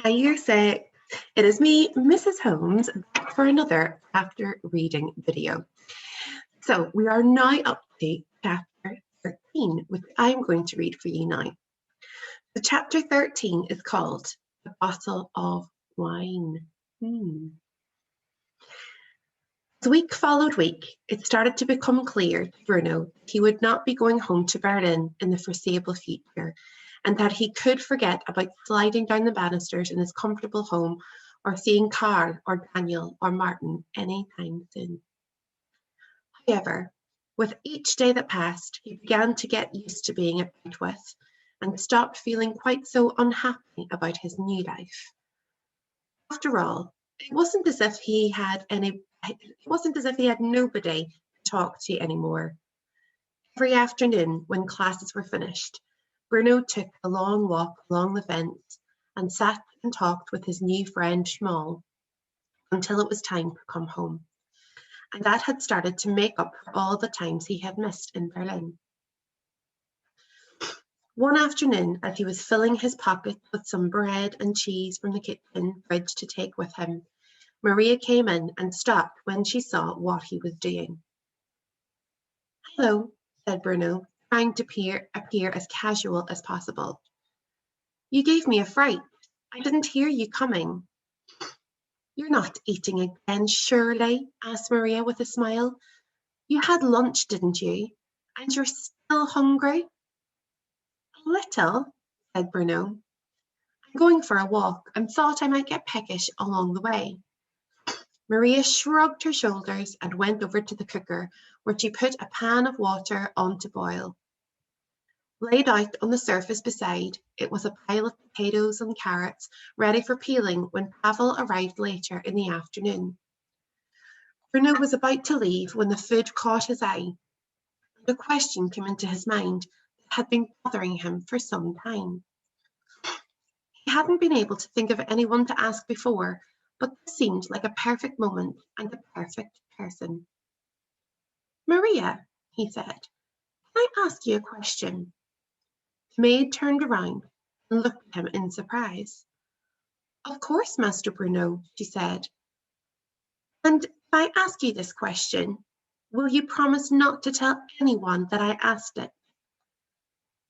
Hi, Year 6. It is me, Mrs. Holmes, back for another after reading video. So we are now up to chapter 13, which I'm going to read for you now. The chapter 13 is called The Bottle of Wine. As week followed week, it started to become clear to Bruno he would not be going home to Berlin in the foreseeable future, and that he could forget about sliding down the banisters in his comfortable home or seeing Carl or Daniel or Martin any time soon. However, with each day that passed, he began to get used to being out with and stopped feeling quite so unhappy about his new life. After all, it wasn't as if he had nobody to talk to anymore. Every afternoon when classes were finished, Bruno took a long walk along the fence and sat and talked with his new friend Schmoll until it was time to come home. And that had started to make up for all the times he had missed in Berlin. One afternoon, as he was filling his pockets with some bread and cheese from the kitchen fridge to take with him, Maria came in and stopped when she saw what he was doing. "Hello," said Bruno, trying to appear as casual as possible. "You gave me a fright. I didn't hear you coming." "You're not eating again, surely?" asked Maria with a smile. "You had lunch, didn't you? And you're still hungry?" "A little," said Bruno. "I'm going for a walk and thought I might get peckish along the way." Maria shrugged her shoulders and went over to the cooker, where she put a pan of water on to boil. Laid out on the surface beside it was a pile of potatoes and carrots ready for peeling when Pavel arrived later in the afternoon. Bruno was about to leave when the food caught his eye, and a question came into his mind that had been bothering him for some time. He hadn't been able to think of anyone to ask before, but this seemed like a perfect moment and a perfect person. "Maria," he said, "can I ask you a question?" The maid turned around and looked at him in surprise. "Of course, Master Bruno," she said. "And if I ask you this question, will you promise not to tell anyone that I asked it?"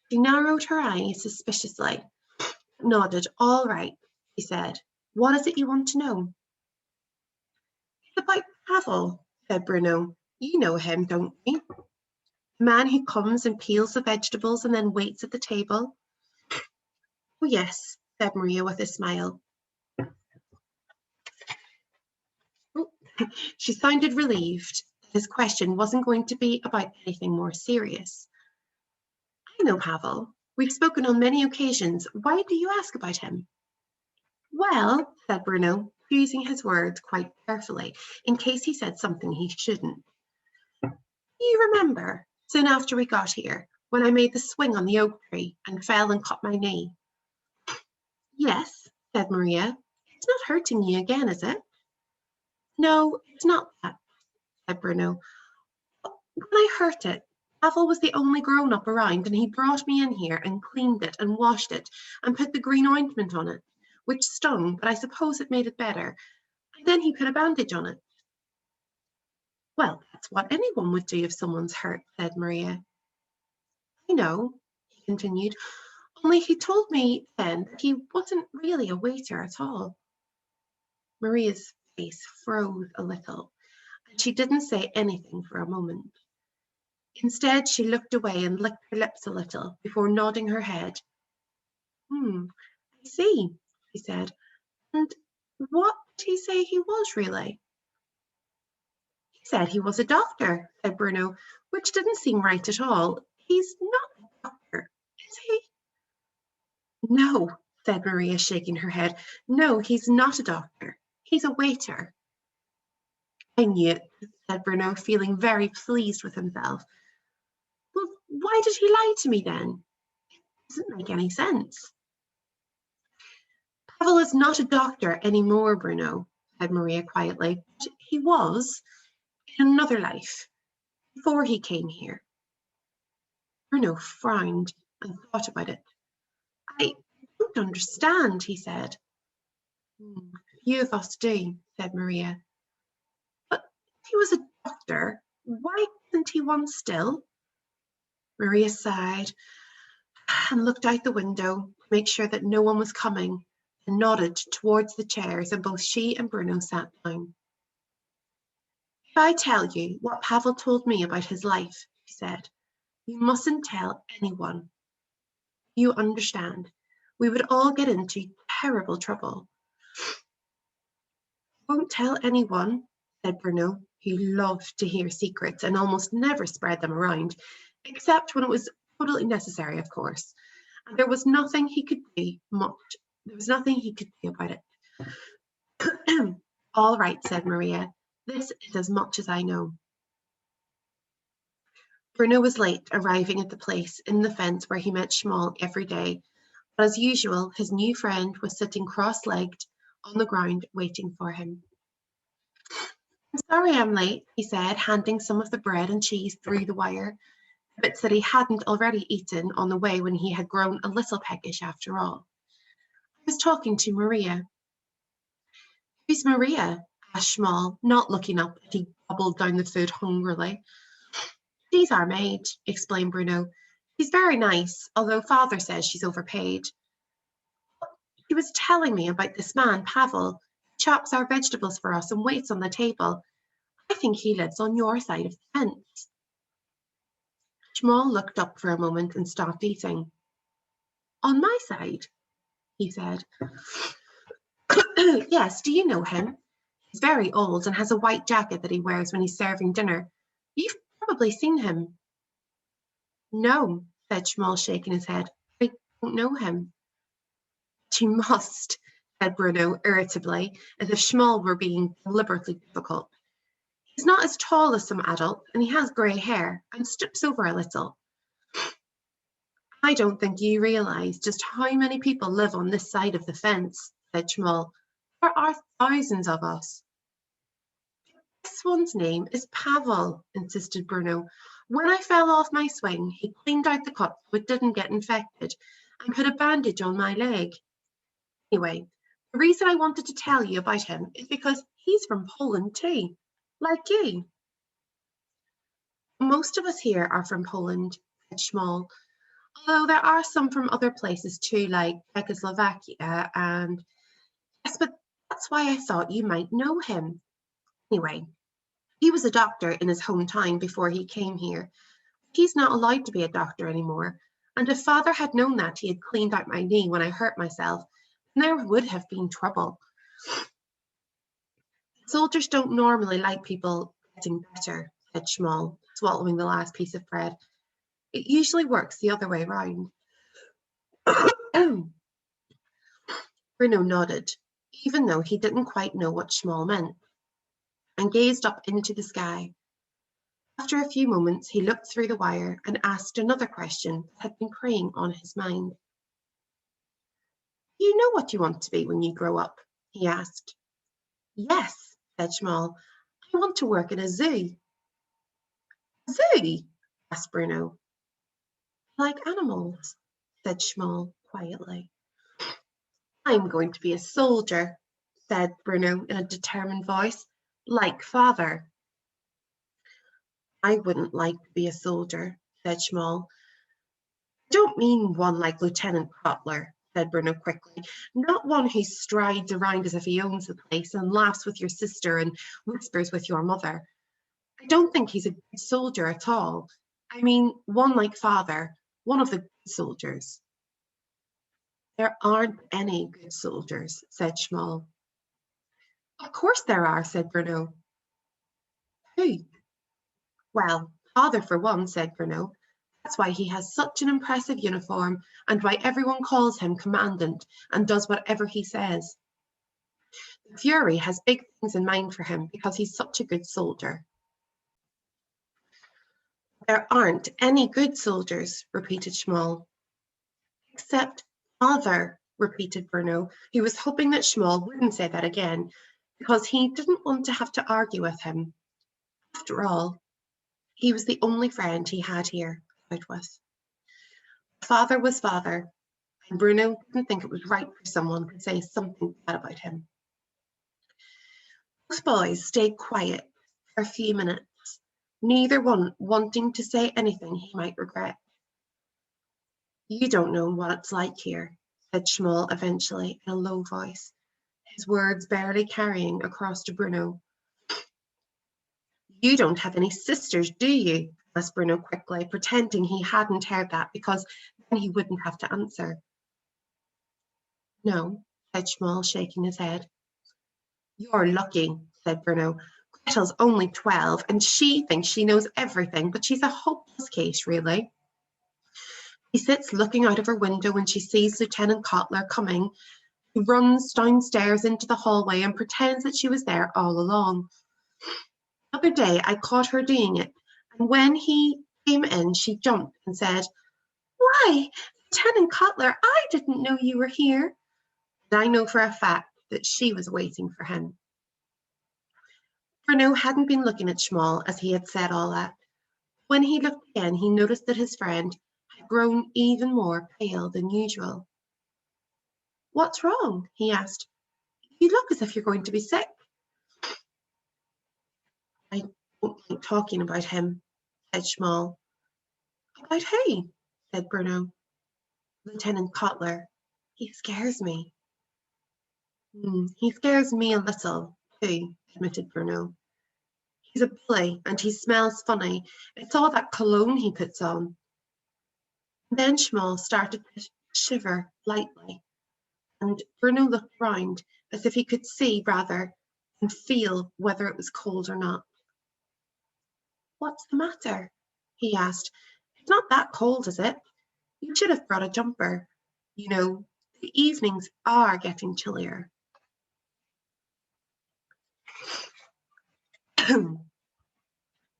She narrowed her eyes suspiciously, nodded. "All right," she said. "What is it you want to know?" "It's about Pavel," said Bruno. "You know him, don't you? The man who comes and peels the vegetables and then waits at the table." "Oh, yes," said Maria with a smile. She sounded relieved that his question wasn't going to be about anything more serious. "I know Pavel. We've spoken on many occasions. Why do you ask about him?" "Well," said Bruno, choosing his words quite carefully in case he said something he shouldn't. "You remember, soon after we got here, when I made the swing on the oak tree and fell and cut my knee?" "Yes," said Maria. "It's not hurting you again, is it?" "No, it's not that," said Bruno. "When I hurt it, Pavel was the only grown-up around, and he brought me in here and cleaned it and washed it and put the green ointment on it, which stung, but I suppose it made it better. And then he put a bandage on it." "Well, that's what anyone would do if someone's hurt," said Maria. "I know," he continued, "only he told me then that he wasn't really a waiter at all." Maria's face froze a little, and she didn't say anything for a moment. Instead, she looked away and licked her lips a little before nodding her head. "I see," she said. "And what did he say he was really?" "He said he was a doctor," said Bruno, which didn't seem right at all. "He's not a doctor, is he?" "No," said Maria, shaking her head. "No, he's not a doctor. He's a waiter." "I knew it," said Bruno, feeling very pleased with himself. "Well, why did he lie to me then? It doesn't make any sense." "Pavel is not a doctor anymore, Bruno," said Maria quietly. "But he was in another life, before he came here." Bruno frowned and thought about it. "I don't understand," he said. Few of us do, said Maria. But if he was a doctor, why isn't he one still? Maria sighed and looked out the window to make sure that no one was coming, and nodded towards the chairs, and both she and Bruno sat down. If I tell you what Pavel told me about his life, she said, you mustn't tell anyone. You understand? We would all get into terrible trouble. Won't tell anyone, said Bruno, who loved to hear secrets and almost never spread them around, except when it was totally necessary, of course. And there was nothing he could do about it. All right, said Maria. This is as much as I know. Bruno was late arriving at the place in the fence where he met Schmoll every day. But as usual, his new friend was sitting cross-legged on the ground waiting for him. I'm sorry I'm late, he said, handing some of the bread and cheese through the wire, bits that he hadn't already eaten on the way when he had grown a little peckish after all. I was talking to Maria. Who's Maria? Asked Schmoll, not looking up as he gobbled down the food hungrily. She's our maid, explained Bruno. She's very nice, although father says she's overpaid. She was telling me about this man, Pavel, who chops our vegetables for us and waits on the table. I think he lives on your side of the fence. Schmoll looked up for a moment and stopped eating. On my side, he said. Yes, do you know him? He's very old and has a white jacket that he wears when he's serving dinner. You've probably seen him. No, said Schmoll, shaking his head. I don't know him. But you must, said Bruno irritably, as if Schmoll were being deliberately difficult. He's not as tall as some adults, and he has grey hair and stoops over a little. I don't think you realise just how many people live on this side of the fence, said Schmoll. There are thousands of us. This one's name is Pavel, insisted Bruno. When I fell off my swing, he cleaned out the cut so it didn't get infected and put a bandage on my leg. Anyway, the reason I wanted to tell you about him is because he's from Poland too, like you. Most of us here are from Poland, said Schmoll, although there are some from other places too, like Czechoslovakia and... Yes, but that's why I thought you might know him. Anyway, he was a doctor in his hometown before he came here. He's not allowed to be a doctor anymore, and if father had known that he had cleaned out my knee when I hurt myself, then there would have been trouble. Soldiers don't normally like people getting better, said Schmoll, swallowing the last piece of bread. It usually works the other way round. Bruno nodded, even though he didn't quite know what Schmoll meant, and gazed up into the sky. After a few moments, he looked through the wire and asked another question that had been preying on his mind. You know what you want to be when you grow up? He asked. Yes, said Schmoll. I want to work in a zoo. Zoo? Asked Bruno. Like animals, said Schmoll quietly. I'm going to be a soldier, said Bruno in a determined voice, like father. I wouldn't like to be a soldier, said Schmoll. I don't mean one like Lieutenant Cutler, said Bruno quickly, not one who strides around as if he owns the place and laughs with your sister and whispers with your mother. I don't think he's a good soldier at all. I mean, one like father, one of the good soldiers. There aren't any good soldiers, said Schmoll. Of course there are, said Bruno. Who? Well, father for one, said Bruno. That's why he has such an impressive uniform and why everyone calls him commandant and does whatever he says. The Fury has big things in mind for him because he's such a good soldier. There aren't any good soldiers, repeated Schmoll. Except father, repeated Bruno, who was hoping that Schmoll wouldn't say that again, because he didn't want to have to argue with him. After all, he was the only friend he had here out with. Father was father, and Bruno didn't think it was right for someone to say something bad about him. Both boys stayed quiet for a few minutes, neither one wanting to say anything he might regret. You don't know what it's like here, said Schmoll eventually in a low voice, his words barely carrying across to Bruno. You don't have any sisters, do you? Asked Bruno quickly, pretending he hadn't heard that because then he wouldn't have to answer. No, said Schmoll, shaking his head. You're lucky, said Bruno. Gretel's only 12 and she thinks she knows everything, but she's a hopeless case, really. He sits looking out of her window when she sees Lieutenant Kotler coming. He runs downstairs into the hallway and pretends that she was there all along. The other day I caught her doing it, and when he came in, she jumped and said, Why, Lieutenant Kotler, I didn't know you were here. And I know for a fact that she was waiting for him. Bruno hadn't been looking at Schmoll as he had said all that. When he looked again, he noticed that his friend had grown even more pale than usual. What's wrong? He asked. You look as if you're going to be sick. I don't like talking about him, said Schmoll. About who? Said Bruno. Lieutenant Kotler. He scares me. He scares me a little, too, admitted Bruno. He's a bully and he smells funny. It's all that cologne he puts on. Then Schmoll started to shiver lightly, and Bruno looked round as if he could see rather than feel whether it was cold or not. What's the matter? He asked. It's not that cold, is it? You should have brought a jumper. You know, the evenings are getting chillier.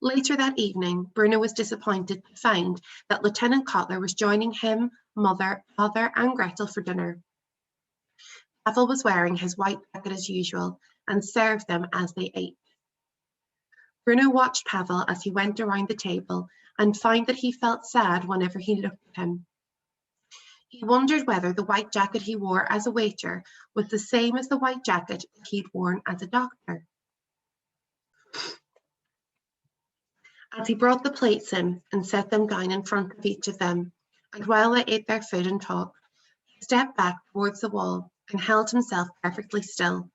Later that evening, Bruno was disappointed to find that Lieutenant Kotler was joining him, Mother, Father, and Gretel for dinner. Pavel was wearing his white jacket as usual and served them as they ate. Bruno watched Pavel as he went around the table and found that he felt sad whenever he looked at him. He wondered whether the white jacket he wore as a waiter was the same as the white jacket he'd worn as a doctor. As he brought the plates in and set them down in front of each of them, and while they ate their food and talked, he stepped back towards the wall and held himself perfectly still,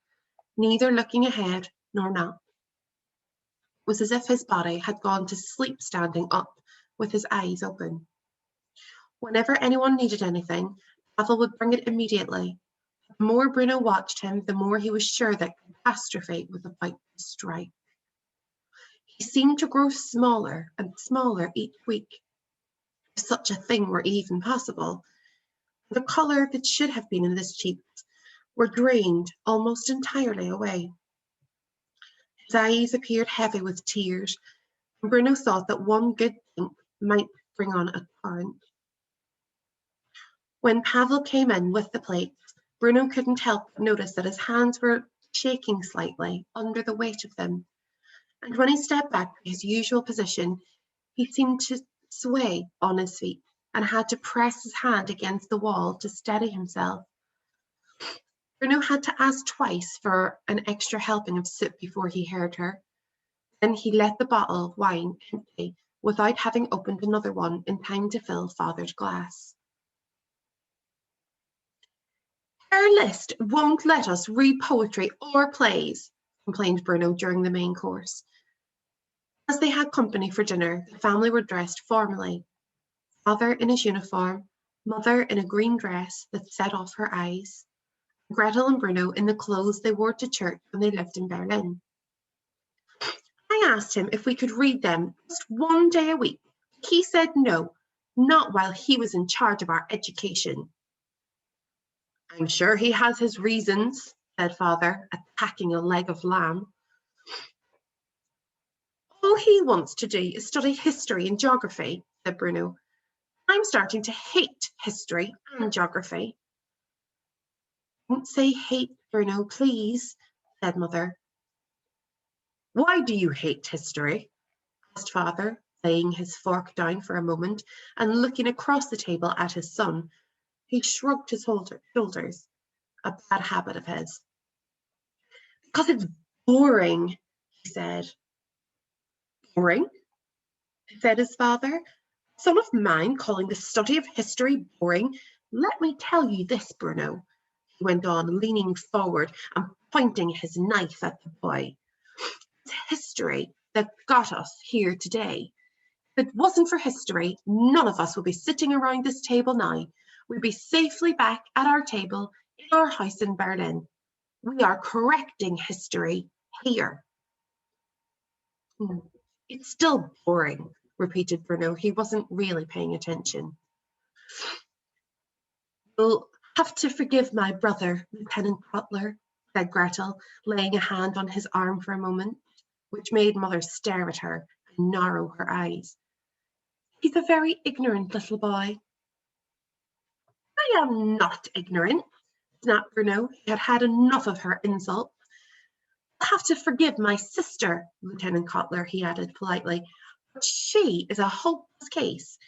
neither looking ahead nor not. It was as if his body had gone to sleep standing up with his eyes open. Whenever anyone needed anything, Pavel would bring it immediately. The more Bruno watched him, the more he was sure that catastrophe was about to strike. He seemed to grow smaller and smaller each week, if such a thing were even possible. The colour that should have been in his cheeks were drained almost entirely away. His eyes appeared heavy with tears, and Bruno thought that one good thing might bring on a torrent. When Pavel came in with the plates, Bruno couldn't help but notice that his hands were shaking slightly under the weight of them, and when he stepped back to his usual position, he seemed to sway on his feet and had to press his hand against the wall to steady himself. Bruno had to ask twice for an extra helping of soup before he heard her. Then he let the bottle of wine empty without having opened another one in time to fill Father's glass. Our list won't let us read poetry or plays, complained Bruno during the main course. As they had company for dinner, the family were dressed formally. Father in his uniform, Mother in a green dress that set off her eyes, Gretel and Bruno in the clothes they wore to church when they lived in Berlin. I asked him if we could read them just one day a week. He said no, not while he was in charge of our education. I'm sure he has his reasons, said Father, attacking a leg of lamb. All he wants to do is study history and geography, said Bruno. I'm starting to hate history and geography. Don't say hate, Bruno, please, said Mother. Why do you hate history? Asked Father, laying his fork down for a moment and looking across the table at his son. He shrugged his shoulders, a bad habit of his. Because it's Boring, he said. Boring, said his father. Son of mine calling the study of history boring. Let me tell you this, Bruno, he went on, leaning forward and pointing his knife at the boy. It's history that got us here today. If it wasn't for history, none of us would be sitting around this table now. We'd be safely back at our table in our house in Berlin. We are correcting history here. It's still boring, repeated Bruno. He wasn't really paying attention. You'll have to forgive my brother, Lieutenant Cutler, said Gretel, laying a hand on his arm for a moment, which made Mother stare at her and narrow her eyes. He's a very ignorant little boy. I am not ignorant, snapped Bruno. He had had enough of her insults. I'll have to forgive my sister, Lieutenant Cutler, he added politely, but she is a hopeless case.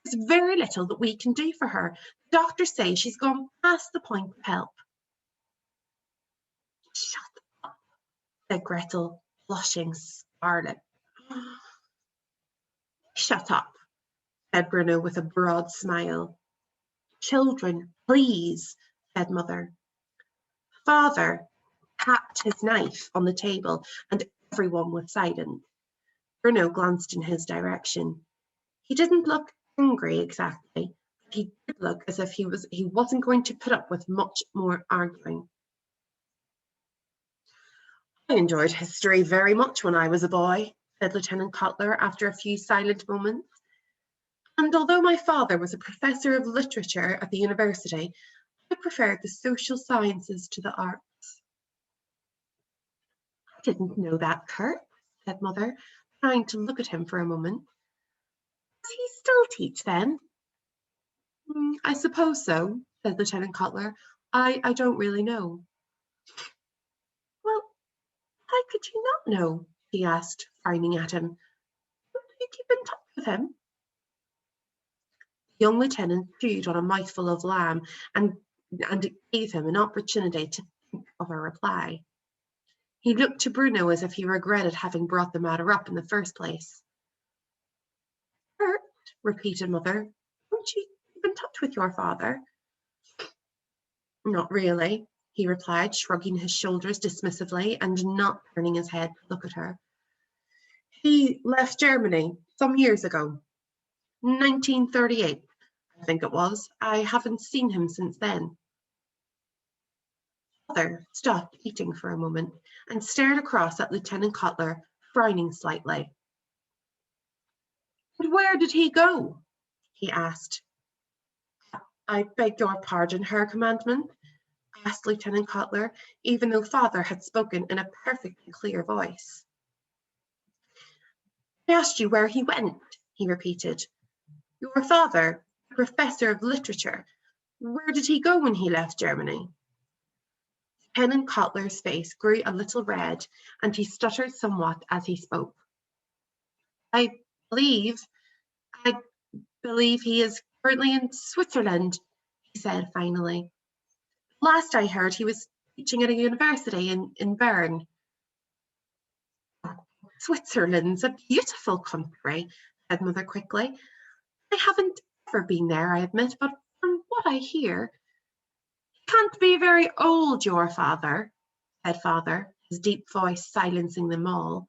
There's very little that we can do for her. The doctors say she's gone past the point of help. Shut up, said Gretel, blushing scarlet. Shut up, said Bruno with a broad smile. Children, please, said Mother. Father tapped his knife on the table and everyone was silent. Bruno glanced in his direction. He didn't look angry exactly, but he did look as if he wasn't going to put up with much more arguing. I enjoyed history very much when I was a boy, said Lieutenant Cutler after a few silent moments. And although my father was a professor of literature at the university, I preferred the social sciences to the arts. I didn't know that, Kurt, said Mother, trying to look at him for a moment. Does he still teach then? I suppose so, said Lieutenant Cutler. I don't really know. Well, how could you not know? He asked, frowning at him. Would you keep in touch with him? The young lieutenant chewed on a mouthful of lamb and it gave him an opportunity to think of a reply. He looked to Bruno as if he regretted having brought the matter up in the first place. Kurt, repeated Mother, don't you keep in touch with your father? Not really, he replied, shrugging his shoulders dismissively and not turning his head to look at her. He left Germany some years ago, 1938, I think it was. I haven't seen him since then. Mother stopped eating for a moment and stared across at Lieutenant Cutler, frowning slightly. But where did he go? He asked. I beg your pardon, Herr Commandant, asked Lieutenant Cutler, even though Father had spoken in a perfectly clear voice. I asked you where he went, he repeated. Your father, a professor of literature, where did he go when he left Germany? Lieutenant Cutler's face grew a little red, and he stuttered somewhat as he spoke. I believe he is currently in Switzerland, he said finally. Last I heard, he was teaching at a university in Bern. Switzerland's a beautiful country, said Mother quickly. I haven't ever been there, I admit, but from what I hear, he can't be very old, your father, said Father, his deep voice silencing them all.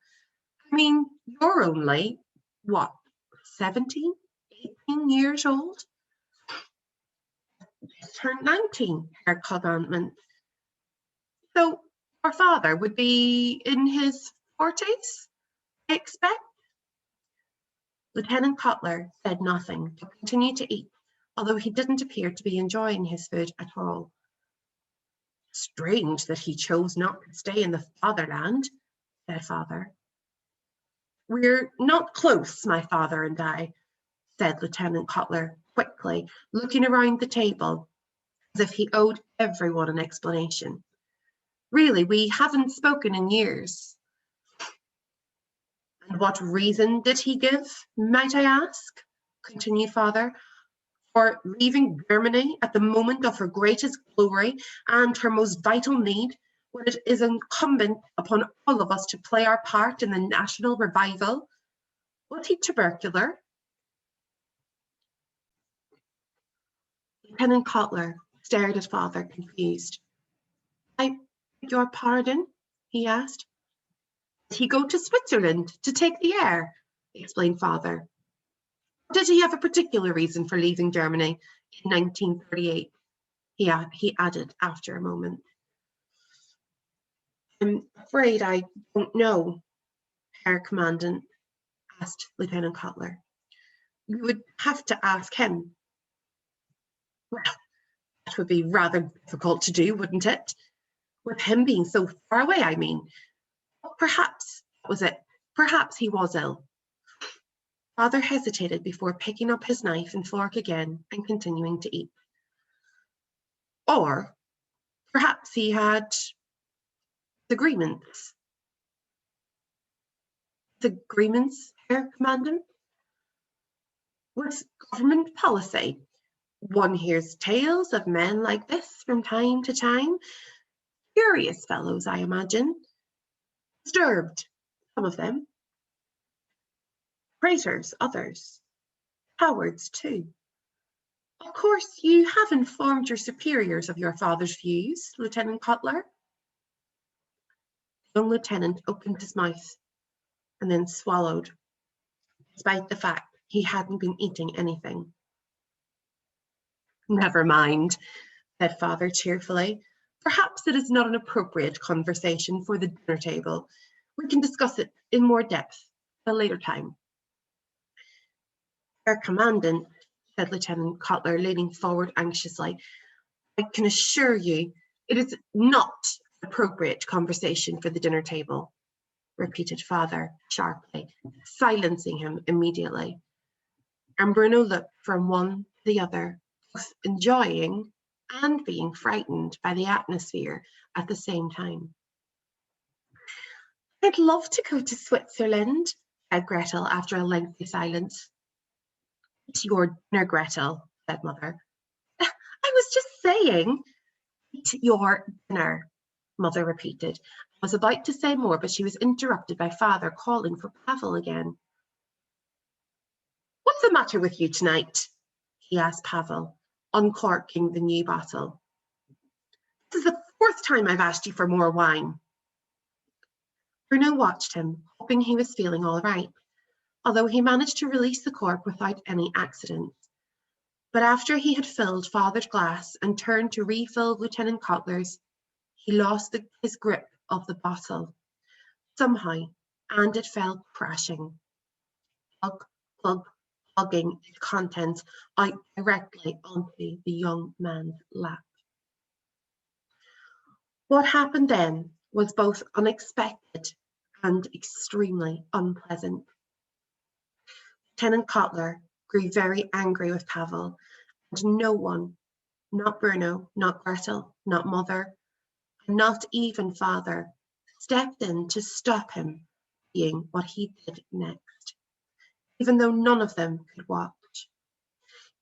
I mean, you're only, what, 17, 18 years old? Just turned 19, Herr Commandant. So our father would be in his 40s, I expect? Lieutenant Cutler said nothing, but continued to eat, although he didn't appear to be enjoying his food at all. Strange that he chose not to stay in the fatherland, said Father. We're not close, my father and I, said Lieutenant Cutler quickly, looking around the table as if he owed everyone an explanation. Really, we haven't spoken in years. And what reason did he give, might I ask? Continued Father, for leaving Germany at the moment of her greatest glory and her most vital need, when it is incumbent upon all of us to play our part in the national revival? Was he tubercular? Lieutenant Cutler stared at father, confused. I beg your pardon? He asked. Did he go to Switzerland to take the air? Explained father. Or did he have a particular reason for leaving Germany in 1938? He added after a moment. I'm afraid I don't know, Herr Commandant, asked Lieutenant Cutler. You would have to ask him. Well, that would be rather difficult to do, wouldn't it? With him being so far away, I mean. Perhaps that was it. Perhaps he was ill. Father hesitated before picking up his knife and fork again and continuing to eat. Or perhaps he had agreements. Agreements, Herr Commandant? With government policy. One hears tales of men like this from time to time. Curious fellows, I imagine. Disturbed, some of them. Traitors, others. Cowards, too. Of course, you have informed your superiors of your father's views, Lieutenant Cutler. The young lieutenant opened his mouth and then swallowed, despite the fact he hadn't been eating anything. Never mind, said father cheerfully. Perhaps it is not an appropriate conversation for the dinner table. We can discuss it in more depth at a later time. Herr Commandant, said Lieutenant Cutler, leaning forward anxiously, I can assure you it is not an appropriate conversation for the dinner table, repeated father sharply, silencing him immediately. And Bruno looked from one to the other, both enjoying and being frightened by the atmosphere at the same time. I'd love to go to Switzerland, said Gretel after a lengthy silence. It's your dinner, Gretel, said Mother. I was just saying, eat your dinner, Mother repeated. I was about to say more, but she was interrupted by Father calling for Pavel again. What's the matter with you tonight? He asked Pavel, uncorking the new bottle. This is the fourth time I've asked you for more wine. Bruno watched him, hoping he was feeling all right, although he managed to release the cork without any accident. But after he had filled Father's glass and turned to refill Lieutenant Cutler's, he lost his grip of the bottle, somehow, and it fell crashing, plugging its contents out directly onto the young man's lap. What happened then was both unexpected and extremely unpleasant. Lieutenant Cutler grew very angry with Pavel, and no one, not Bruno, not Gretel, not Mother, and not even Father, stepped in to stop him being what he did next, even though none of them could watch,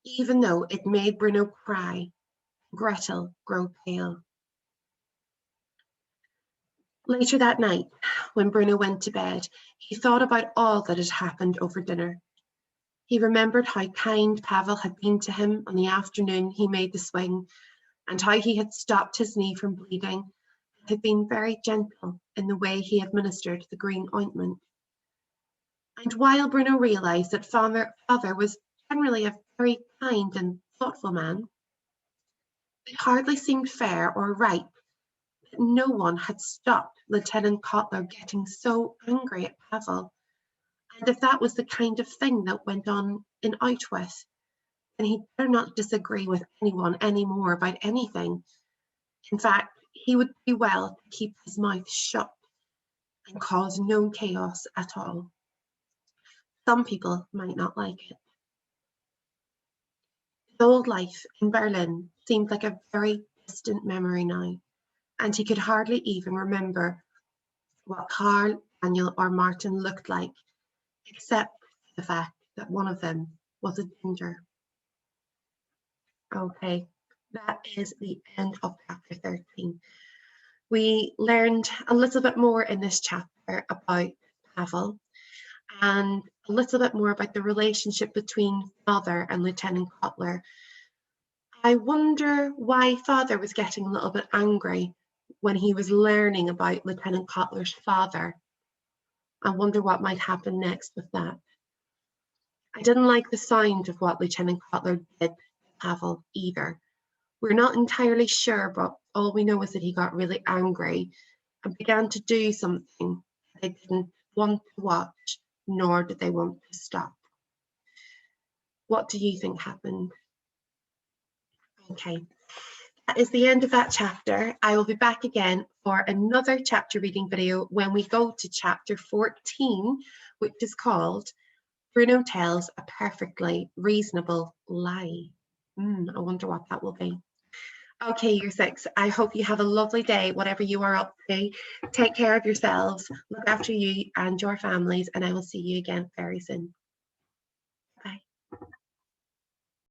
even though it made Bruno cry, Gretel grow pale. Later that night, when Bruno went to bed, he thought about all that had happened over dinner. He remembered how kind Pavel had been to him on the afternoon he made the swing, and how he had stopped his knee from bleeding, and had been very gentle in the way he administered the green ointment. And while Bruno realised that Father was generally a very kind and thoughtful man, it hardly seemed fair or right that no one had stopped Lieutenant Cutler getting so angry at Pavel. And if that was the kind of thing that went on in Outwith, then he'd better not disagree with anyone anymore about anything. In fact, he would do well to keep his mouth shut and cause no chaos at all. Some people might not like it. His old life in Berlin seemed like a very distant memory now, and he could hardly even remember what Carl, Daniel, or Martin looked like, except for the fact that one of them was a ginger. Okay, that is the end of chapter 13. We learned a little bit more in this chapter about Pavel and a little bit more about the relationship between Father and Lieutenant Cutler. I wonder why Father was getting a little bit angry when he was learning about Lieutenant Cutler's father. I wonder what might happen next with that. I didn't like the sound of what Lieutenant Cutler did to Pavel either. We're not entirely sure, but all we know is that he got really angry and began to do something they didn't want to watch, nor did they want to stop. What do you think happened? Okay, that is the end of that chapter. I will be back again for another chapter reading video when we go to chapter 14, which is called Bruno Tells a Perfectly Reasonable Lie. I wonder what that will be. Okay, year 6, I hope you have a lovely day, whatever you are up to. Take care of yourselves, look after you and your families, and I will see you again very soon. Bye.